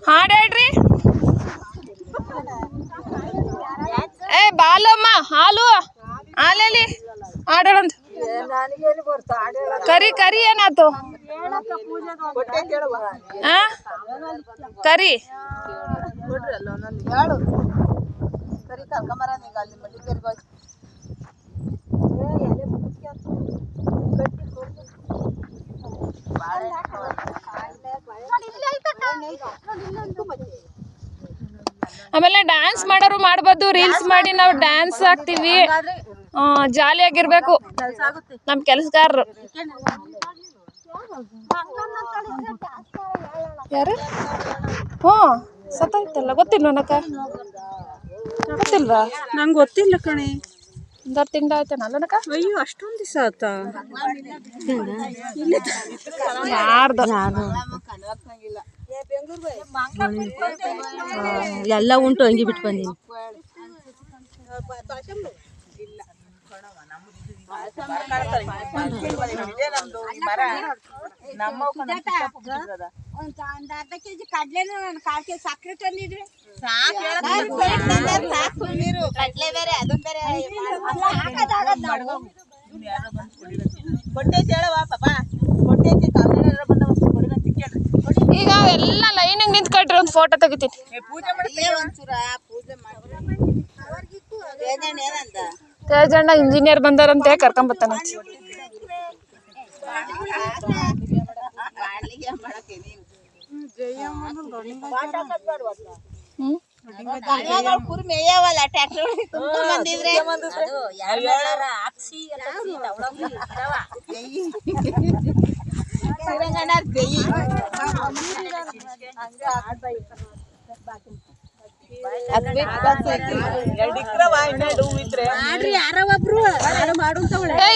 ಹಾಡು ಹೇಳ್ರಿ. ಏ ಬಾಲಮ್ಮ ಹಾಲು ಹಾಲಲ್ಲಿ ಹಾಡೋಣಂತ. ಕರಿ ಕರಿ ಏನಾಯ್ತು? ಕರಿ ಆಮೇಲೆ ಡ್ಯಾನ್ಸ್ ಮಾಡೋರು ಮಾಡ್ಬೋದು. ರೀಲ್ಸ್ ಮಾಡಿ ನಾವು ಡ್ಯಾನ್ಸ್ ಹಾಕ್ತಿವಿ. ಜಾಲಿಯಾಗಿರ್ಬೇಕು ನಮ್ ಕೆಲ್ಸಗಾರರು. ಯಾರು? ಸತ್ತೋಯ್ತಲ್ಲ, ಗೊತ್ತಿಲ್ಲ ನನಕ. ಗೊತ್ತಿಲ್ವಾ? ನಂಗೆ ಗೊತ್ತಿಲ್ಲ ಕಣೆ. ಒಂದರ ತಿಂಗಳ ಆಯ್ತೇನ ನನಕ. ಅಯ್ಯೋ ಅಷ್ಟೊಂದು ದಿವಸ ಆಯ್ತಾ? ಯಾರ್ದು ಎಲ್ಲ ಉಂಟು, ಹಂಗೆ ಬಿಟ್ಟು ಬಂದೀನಿ. ಅರ್ಧ ಕೆಜಿ ಕಡ್ಲೆನು ಕಾಲ್ ಕೆಜಿ ಸಕ್ಕರೆ ತಂದಿದ್ರಿ. ಈಗ ಎಲ್ಲ ಲೈನಿಗೆ ನಿಂತ್ಕೊಟ್ರಿ, ಒಂದು ಫೋಟೋ ತೆಗಿತೀನಿ. ತೇಜಣ್ಣ ಇಂಜಿನಿಯರ್ ಬಂದಾರಂತೆ, ಕರ್ಕೊಂಬರ್ತಾನ.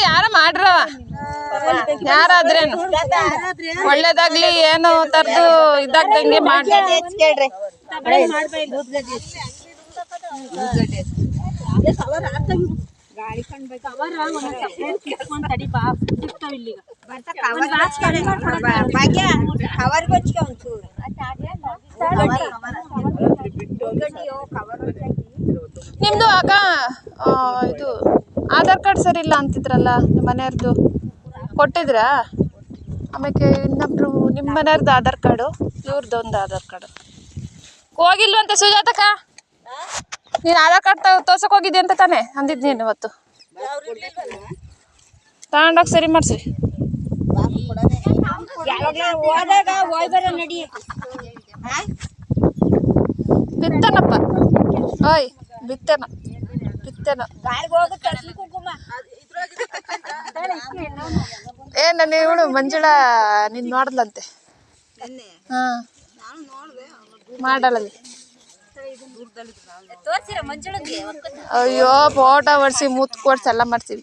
ಯಾರ ಮಾಡ್ರವ, ಯಾರಾದ್ರೇನು ಒಳ್ಳೇದಾಗ್ಲಿ, ಏನು ತರದು ಇದಾಗ್ದಂಗೆ ಮಾಡ್ರಿ. ನಿಮ್ದು ಆಗ ಇದು ಆಧಾರ್ ಕಾರ್ಡ್ ಸರಿ ಇಲ್ಲ ಅಂತಿದ್ರಲ್ಲ, ನಿಮ್ಮ ಮನೆಯವ್ರದ್ದು ಕೊಟ್ಟಿದ್ರಾ? ಆಮೇಲೆ ಇನ್ನೊಬ್ರು ನಿಮ್ಮ ಮನೆಯವ್ರದ್ದು ಆಧಾರ್ ಕಾರ್ಡು, ಇವ್ರದ್ದು ಒಂದು ಆಧಾರ್ ಕಾರ್ಡು ಹೋಗಿಲ್ವಂತೆ. ಸುಜಾತಕ್ಕ, ನೀನು ಆಧಾರ್ ಕಾರ್ಡ್ ತೋರ್ಸಕ್ ಹೋಗಿದ್ದೆ ಅಂತ ತಾನೇ ಅಂದಿದ್ ನೀನು ಇವತ್ತು? ತಗೊಂಡೋಗಿ ಸರಿ ಮಾಡಿಸಿ. ಬಿತ್ತನಪ್ಪ, ಓಯ್ ಬಿತ್ತನ ಬಿತ್ತನ. ನನ್ನ ಇವಳು ಮಂಜುಳಾ ನೀನ್ ನೋಡ್ಲಂತೆ. ಹಾ ಮಾಡಲ್ಲಲ್ಲಿ. ಅಯ್ಯೋ ಫೋಟೋ ಹೊಡ್ಸಿ, ಮೂತ್ ಕೊಡ್ಸಿ ಎಲ್ಲ ಮಾಡ್ತೀವಿ.